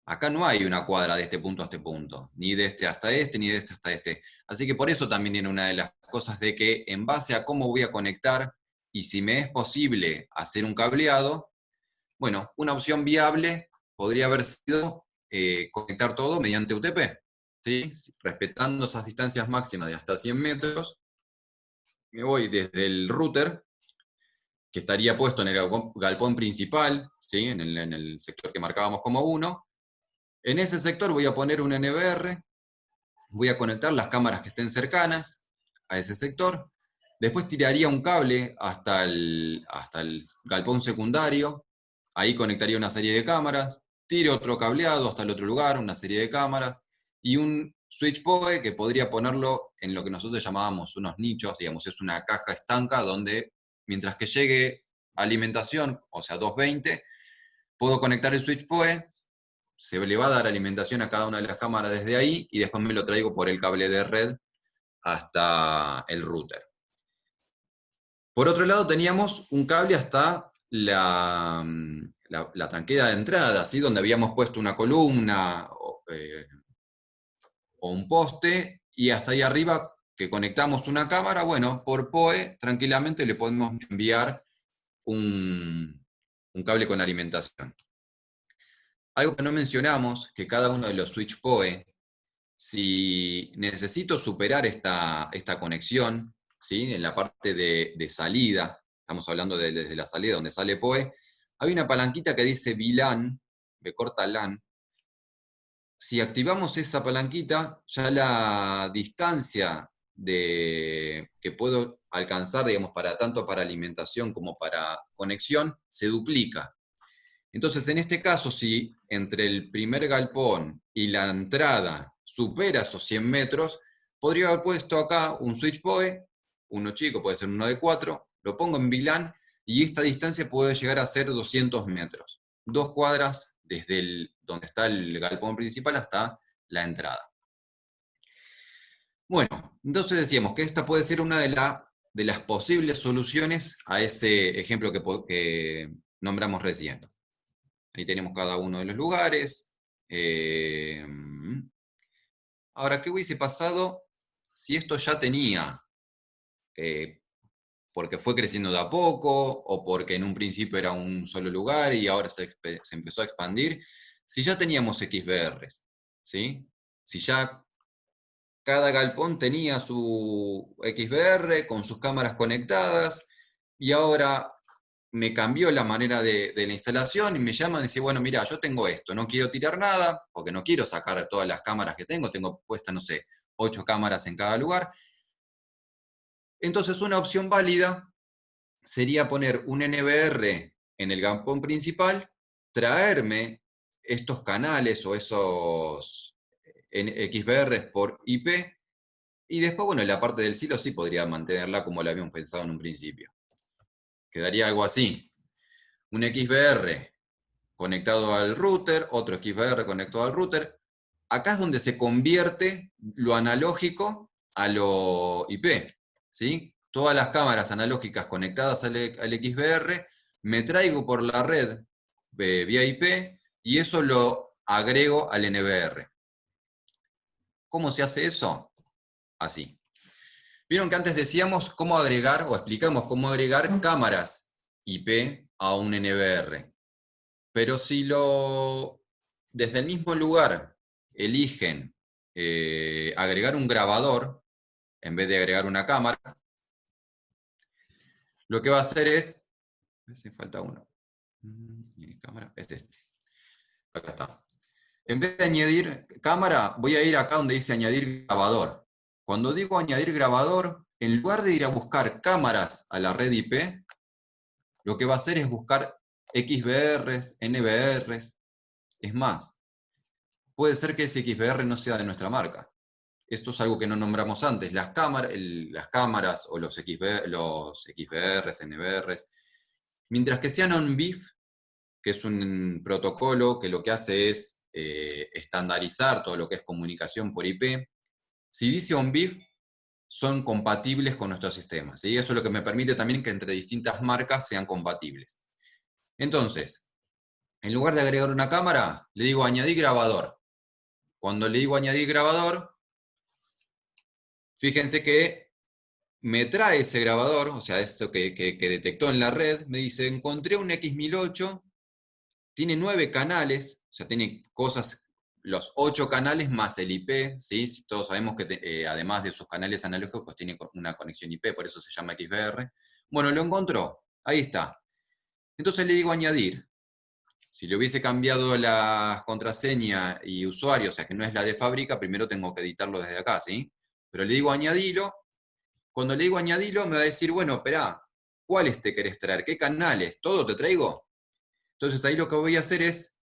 Acá no hay una cuadra de este punto a este punto, ni de este hasta este, ni de este hasta este. Así que por eso también viene una de las cosas de que en base a cómo voy a conectar y si me es posible hacer un cableado, bueno, una opción viable podría haber sido conectar todo mediante UTP, ¿sí? Respetando esas distancias máximas de hasta 100 metros, me voy desde el router, que estaría puesto en el galpón principal, ¿sí? En el sector que marcábamos como 1. En ese sector voy a poner un NVR, voy a conectar las cámaras que estén cercanas a ese sector, después tiraría un cable hasta el galpón secundario, ahí conectaría una serie de cámaras, tiro otro cableado hasta el otro lugar, una serie de cámaras, y un switch PoE que podría ponerlo en lo que nosotros llamábamos unos nichos, digamos, es una caja estanca donde mientras que llegue alimentación, o sea 220, puedo conectar el switch PoE, se le va a dar alimentación a cada una de las cámaras desde ahí y después me lo traigo por el cable de red hasta el router. Por otro lado teníamos un cable hasta la tranquera de entrada, ¿sí? Donde habíamos puesto una columna o un poste y hasta ahí arriba que conectamos una cámara, bueno, por PoE tranquilamente le podemos enviar un cable con alimentación. Algo que no mencionamos, que cada uno de los switch PoE, si necesito superar esta conexión, ¿sí? En la parte de salida, estamos hablando desde la salida donde sale PoE, hay una palanquita que dice VLAN, B corta LAN. Si activamos esa palanquita, ya la distancia que puedo alcanzar, digamos, tanto para alimentación como para conexión, se duplica. Entonces, en este caso, si entre el primer galpón y la entrada supera esos 100 metros, podría haber puesto acá un switch PoE, uno chico, puede ser uno de 4, lo pongo en VLAN y esta distancia puede llegar a ser 200 metros. 2 cuadras desde donde está el galpón principal hasta la entrada. Bueno, entonces decíamos que esta puede ser una de las posibles soluciones a ese ejemplo que nombramos recién. Ahí tenemos cada uno de los lugares. Ahora, ¿qué hubiese pasado si esto ya tenía, porque fue creciendo de a poco, o porque en un principio era un solo lugar y ahora se empezó a expandir? Si ya teníamos XBRs, ¿sí? Si ya cada galpón tenía su XBR con sus cámaras conectadas, y ahora me cambió la manera de la instalación y me llaman y dicen, bueno, mira, yo tengo esto, no quiero tirar nada, porque no quiero sacar todas las cámaras que tengo puestas, no sé, 8 cámaras en cada lugar. Entonces una opción válida sería poner un NVR en el galpón principal, traerme estos canales o esos XBRs por IP, y después, bueno, la parte del silo sí podría mantenerla como la habíamos pensado en un principio. Quedaría algo así. Un XBR conectado al router, otro XBR conectado al router. Acá es donde se convierte lo analógico a lo IP, ¿sí? Todas las cámaras analógicas conectadas al XBR, me traigo por la red vía IP y eso lo agrego al NVR. ¿Cómo se hace eso? Así. Vieron que antes decíamos cómo agregar, o explicamos cómo agregar cámaras IP a un NVR. Pero si desde el mismo lugar eligen agregar un grabador, en vez de agregar una cámara, lo que va a hacer es, a ver si falta uno, cámara, es este, acá está. En vez de añadir cámara, voy a ir acá donde dice añadir grabador. Cuando digo añadir grabador, en lugar de ir a buscar cámaras a la red IP, lo que va a hacer es buscar XBRs, NVRs. Es más, puede ser que ese XBR no sea de nuestra marca. Esto es algo que no nombramos antes. Las cámaras o los XBRs, NVRs, mientras que sean on-BIF, que es un protocolo que lo que hace es estandarizar todo lo que es comunicación por IP, si dice on-BIF, son compatibles con nuestros sistemas. ¿Sí? Eso es lo que me permite también que entre distintas marcas sean compatibles. Entonces, en lugar de agregar una cámara, le digo añadir grabador. Cuando le digo añadir grabador, fíjense que me trae ese grabador, o sea, esto que detectó en la red, me dice, encontré un X1008, tiene 9 canales, o sea, tiene cosas, los 8 canales más el IP, ¿sí? Todos sabemos que además de sus canales analógicos tiene una conexión IP, por eso se llama XBR. Bueno, lo encontró, ahí está. Entonces le digo añadir. Si le hubiese cambiado la contraseña y usuario, o sea que no es la de fábrica, primero tengo que editarlo desde acá, ¿sí? Pero le digo añadilo. Cuando le digo añadilo, me va a decir, bueno, espera, ¿cuáles te querés traer? ¿Qué canales? ¿Todo te traigo? Entonces ahí lo que voy a hacer es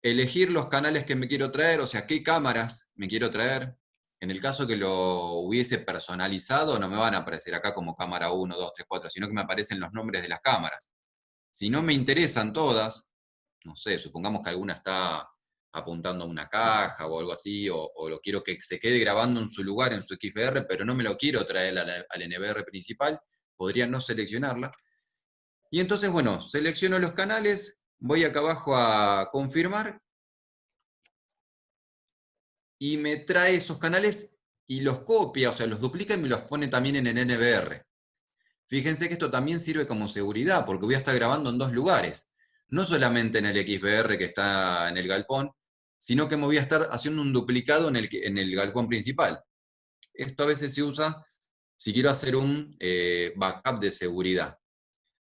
elegir los canales que me quiero traer, o sea, qué cámaras me quiero traer. En el caso que lo hubiese personalizado, no me van a aparecer acá como cámara 1, 2, 3, 4, sino que me aparecen los nombres de las cámaras. Si no me interesan todas, no sé, supongamos que alguna está apuntando a una caja o algo así, o lo quiero que se quede grabando en su lugar, en su XBR, pero no me lo quiero traer al NVR principal, podría no seleccionarla. Y entonces, bueno, selecciono los canales, voy acá abajo a confirmar, y me trae esos canales y los copia, o sea, los duplica y me los pone también en el NVR. Fíjense que esto también sirve como seguridad, porque voy a estar grabando en 2 lugares. No solamente en el XBR que está en el galpón, sino que me voy a estar haciendo un duplicado en el galpón principal. Esto a veces se usa si quiero hacer un backup de seguridad.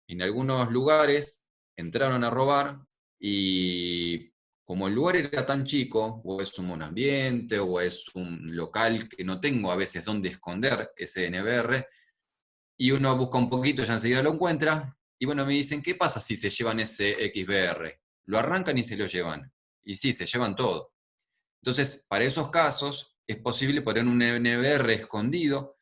En algunos lugares entraron a robar y como el lugar era tan chico, o es un monoambiente, o es un local que no tengo a veces dónde esconder ese NVR, y uno busca un poquito, ya enseguida lo encuentra, y bueno, me dicen, ¿qué pasa si se llevan ese XBR? Lo arrancan y se lo llevan. Y sí, se llevan todo. Entonces, para esos casos, es posible poner un NVR escondido,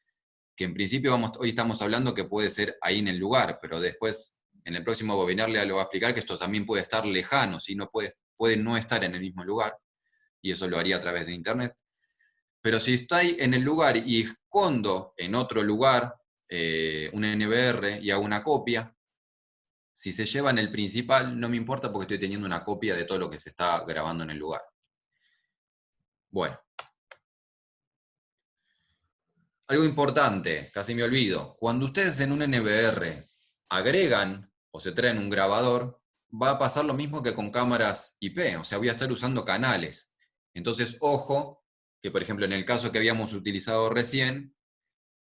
que en principio hoy estamos hablando que puede ser ahí en el lugar, pero después, en el próximo webinar le voy a explicar que esto también puede estar lejano, ¿sí? Puede no estar en el mismo lugar, y eso lo haría a través de Internet. Pero si estoy en el lugar y escondo en otro lugar un NVR y hago una copia, si se lleva en el principal, no me importa porque estoy teniendo una copia de todo lo que se está grabando en el lugar. Bueno. Algo importante, casi me olvido. Cuando ustedes en un NVR agregan o se traen un grabador, va a pasar lo mismo que con cámaras IP, o sea, voy a estar usando canales. Entonces, ojo, que por ejemplo en el caso que habíamos utilizado recién,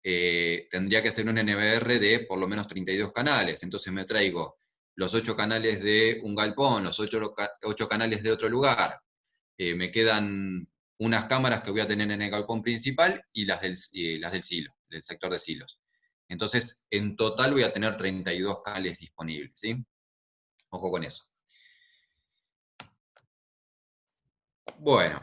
tendría que ser un NVR de por lo menos 32 canales. Entonces me traigo los 8 canales de un galpón, los 8 canales de otro lugar. Me quedan unas cámaras que voy a tener en el galpón principal y las del silo, del sector de silos. Entonces, en total voy a tener 32 canales disponibles, ¿sí? Ojo con eso. Bueno,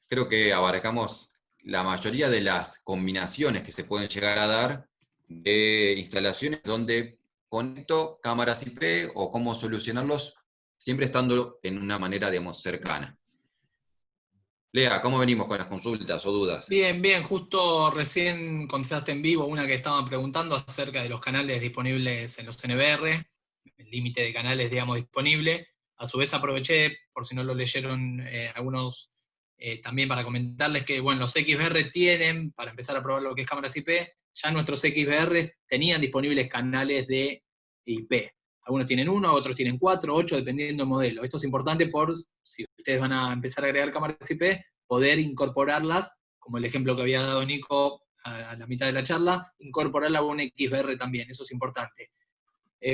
creo que abarcamos la mayoría de las combinaciones que se pueden llegar a dar de instalaciones donde conecto cámaras IP o cómo solucionarlos, siempre estando en una manera, digamos, cercana. Lea, ¿cómo venimos con las consultas o dudas? Bien, bien, justo recién contestaste en vivo una que estaban preguntando acerca de los canales disponibles en los NVR, el límite de canales, digamos, disponible. A su vez aproveché, por si no lo leyeron algunos, también para comentarles que, bueno, los XBR tienen, para empezar a probar lo que es cámaras IP, ya nuestros XBR tenían disponibles canales de IP. Algunos tienen 1, otros tienen 4, 8, dependiendo del modelo. Esto es importante por si ustedes van a empezar a agregar cámaras IP, poder incorporarlas, como el ejemplo que había dado Nico a la mitad de la charla, incorporarla a un XBR también, eso es importante.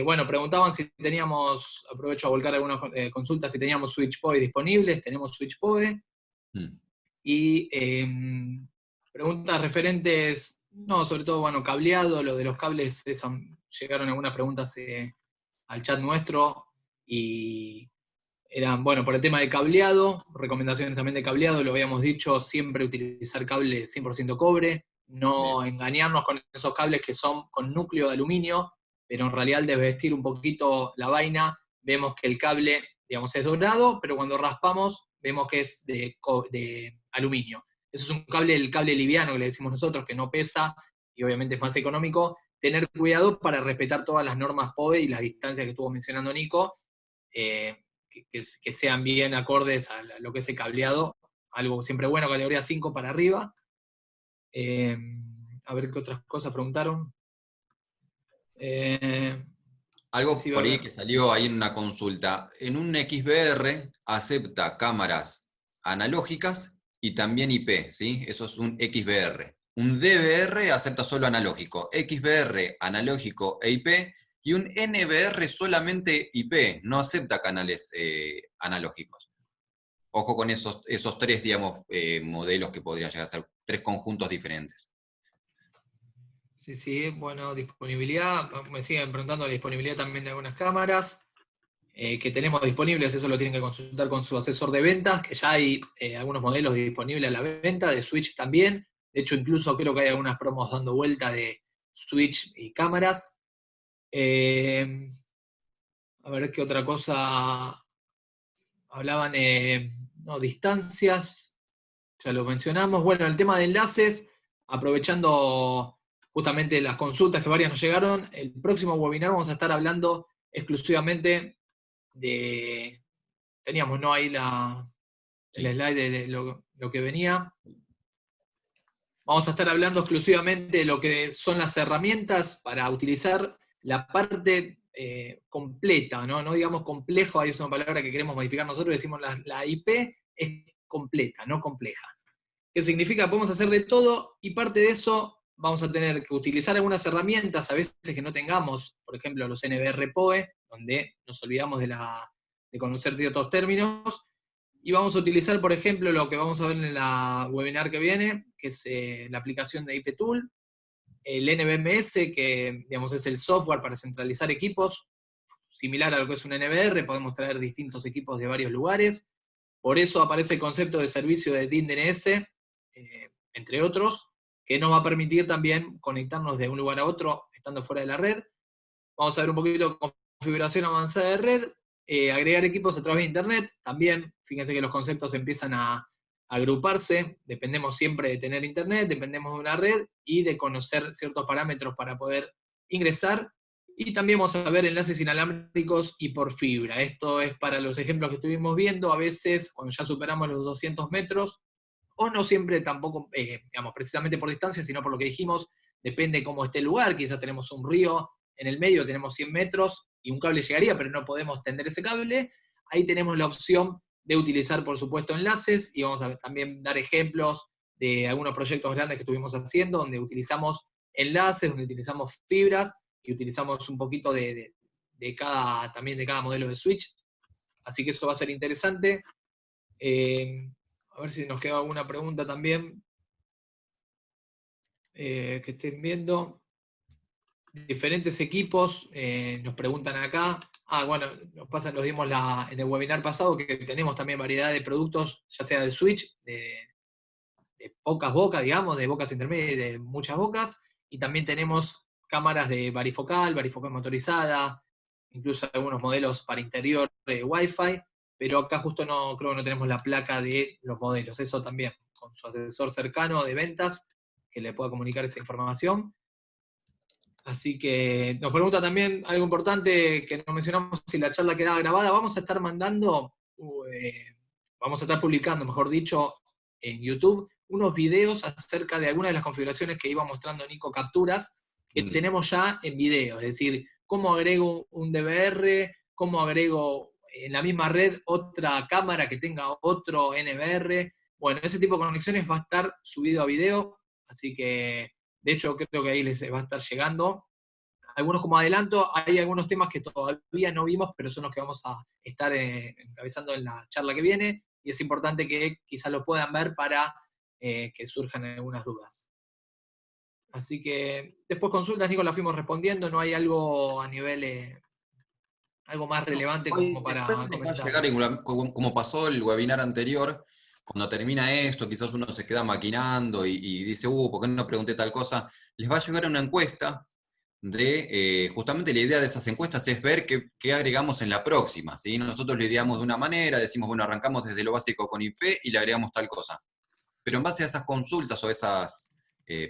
Bueno, preguntaban si teníamos, aprovecho a volcar algunas consultas, si teníamos SwitchPoE disponibles, tenemos SwitchPoE. Y preguntas referentes, no, sobre todo, bueno, cableado, lo de los cables, llegaron algunas preguntas al chat nuestro, y eran, bueno, por el tema de cableado, recomendaciones también de cableado, lo habíamos dicho, siempre utilizar cable 100% cobre, no engañarnos con esos cables que son con núcleo de aluminio, pero en realidad al desvestir un poquito la vaina, vemos que el cable, digamos, es dorado, pero cuando raspamos vemos que es de aluminio. Eso es un cable, el cable liviano que le decimos nosotros, que no pesa y obviamente es más económico. Tener cuidado para respetar todas las normas POVE y las distancias que estuvo mencionando Nico, que sean bien acordes a lo que es el cableado, algo siempre bueno, categoría 5 para arriba. A ver qué otras cosas preguntaron. No sé Algo si va a por ahí haber. que salió ahí en una consulta. En un XBR acepta cámaras analógicas y también IP, ¿sí? Eso es un XBR. Un DVR acepta solo analógico, XBR analógico e IP, y un NVR solamente IP, no acepta canales analógicos. Ojo con esos tres, digamos, modelos que podrían llegar a ser tres conjuntos diferentes. Sí, sí, bueno, disponibilidad. Me siguen preguntando la disponibilidad también de algunas cámaras que tenemos disponibles. Eso lo tienen que consultar con su asesor de ventas, que ya hay algunos modelos disponibles a la venta, de Switch también. De hecho, incluso creo que hay algunas promos dando vuelta de Switch y cámaras. A ver qué otra cosa hablaban. No, distancias, ya lo mencionamos. Bueno, el tema de enlaces, aprovechando justamente las consultas que varias nos llegaron, el próximo webinar vamos a estar hablando exclusivamente de... Teníamos, ¿no? Ahí el slide de lo que venía. Vamos a estar hablando exclusivamente de lo que son las herramientas para utilizar la parte completa, ¿no? No digamos complejo, ahí es una palabra que queremos modificar nosotros, decimos la IP es completa, no compleja. ¿Qué significa? Podemos hacer de todo y parte de eso vamos a tener que utilizar algunas herramientas, a veces que no tengamos, por ejemplo, los NBR POE, donde nos olvidamos de conocer ciertos términos, y vamos a utilizar, por ejemplo, lo que vamos a ver en la webinar que viene, que es la aplicación de IP Tool, el NVMS, que digamos, es el software para centralizar equipos, similar a lo que es un NVR, podemos traer distintos equipos de varios lugares. Por eso aparece el concepto de servicio de DIN DNS, entre otros, que nos va a permitir también conectarnos de un lugar a otro estando fuera de la red. Vamos a ver un poquito de configuración avanzada de red, agregar equipos a través de Internet. También, fíjense que los conceptos empiezan a agruparse, dependemos siempre de tener Internet, dependemos de una red y de conocer ciertos parámetros para poder ingresar. Y también vamos a ver enlaces inalámbricos y por fibra. Esto es para los ejemplos que estuvimos viendo, a veces cuando ya superamos los 200 metros, o no siempre tampoco, digamos, precisamente por distancia, sino por lo que dijimos, depende cómo esté el lugar, quizás tenemos un río en el medio, tenemos 100 metros y un cable llegaría, pero no podemos tender ese cable. Ahí tenemos la opción de utilizar, por supuesto, enlaces, y vamos a también dar ejemplos de algunos proyectos grandes que estuvimos haciendo, donde utilizamos enlaces, donde utilizamos fibras, y utilizamos un poquito también de cada modelo de switch. Así que eso va a ser interesante. A ver si nos queda alguna pregunta también que estén viendo. Diferentes equipos, nos preguntan acá. Bueno, nos dimos en el webinar pasado que tenemos también variedad de productos, ya sea de switch, de pocas bocas, digamos, de bocas intermedias y de muchas bocas, y también tenemos cámaras de varifocal motorizada, incluso algunos modelos para interior de Wi-Fi, pero acá justo creo que no tenemos la placa de los modelos, eso también, con su asesor cercano de ventas, que le pueda comunicar esa información. Así que nos pregunta también algo importante que no mencionamos, si la charla quedaba grabada. Vamos a estar vamos a estar publicando, mejor dicho, en YouTube, unos videos acerca de algunas de las configuraciones que iba mostrando Nico Capturas, que tenemos ya en video, es decir, cómo agrego un DVR, cómo agrego en la misma red otra cámara que tenga otro NVR. Bueno, ese tipo de conexiones va a estar subido a video, así que de hecho creo que ahí les va a estar llegando. Algunos como adelanto, hay algunos temas que todavía no vimos, pero son los que vamos a estar encabezando en la charla que viene, y es importante que quizás lo puedan ver para que surjan algunas dudas. Así que después consultas, Nico, las fuimos respondiendo, no hay algo a nivel, algo más relevante como para Después se les va a comentar. llegar, como pasó el webinar anterior, cuando termina esto, quizás uno se queda maquinando y dice, ¿por qué no pregunté tal cosa? Les va a llegar una encuesta justamente la idea de esas encuestas es ver qué agregamos en la próxima, ¿sí? Nosotros lo ideamos de una manera, decimos, bueno, arrancamos desde lo básico con IP y le agregamos tal cosa. Pero en base a esas consultas o esas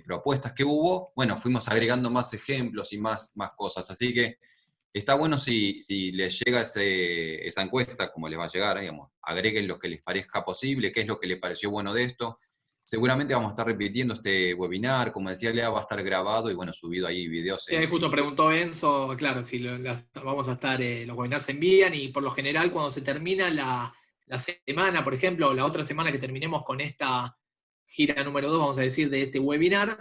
propuestas que hubo, bueno, fuimos agregando más ejemplos y más cosas. Así que Está bueno si les llega esa encuesta, como les va a llegar, digamos, agreguen lo que les parezca posible, qué es lo que les pareció bueno de esto. Seguramente vamos a estar repitiendo este webinar, como decía Lea, va a estar grabado y bueno, subido ahí videos Sí, ahí en justo YouTube. preguntó Enzo, claro, si vamos a estar, los webinars se envían y por lo general cuando se termina la semana, por ejemplo, o la otra semana que terminemos con esta gira número 2, vamos a decir, de este webinar,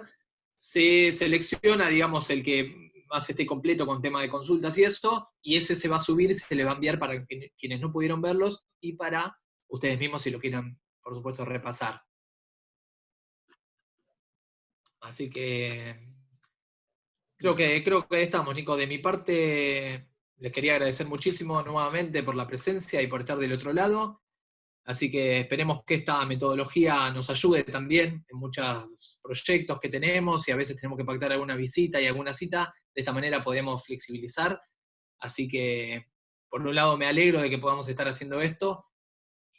se selecciona, digamos, el que más esté completo con tema de consultas y eso, y ese se va a subir, se le va a enviar para quienes no pudieron verlos y para ustedes mismos si lo quieran, por supuesto, repasar. Así que creo que estamos, Nico. De mi parte, les quería agradecer muchísimo nuevamente por la presencia y por estar del otro lado. Así que esperemos que esta metodología nos ayude también en muchos proyectos que tenemos y a veces tenemos que pactar alguna visita y alguna cita. De esta manera podemos flexibilizar. Así que, por un lado, me alegro de que podamos estar haciendo esto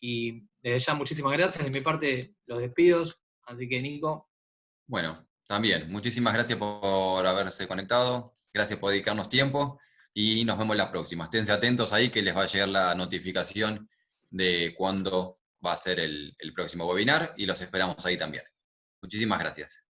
y desde ya muchísimas gracias. De mi parte, los despido. Así que, Nico, Bueno, también, muchísimas gracias por haberse conectado, gracias por dedicarnos tiempo y nos vemos la próxima. Esténse atentos ahí que les va a llegar la notificación de cuándo va a ser el próximo webinar y los esperamos ahí también. Muchísimas gracias.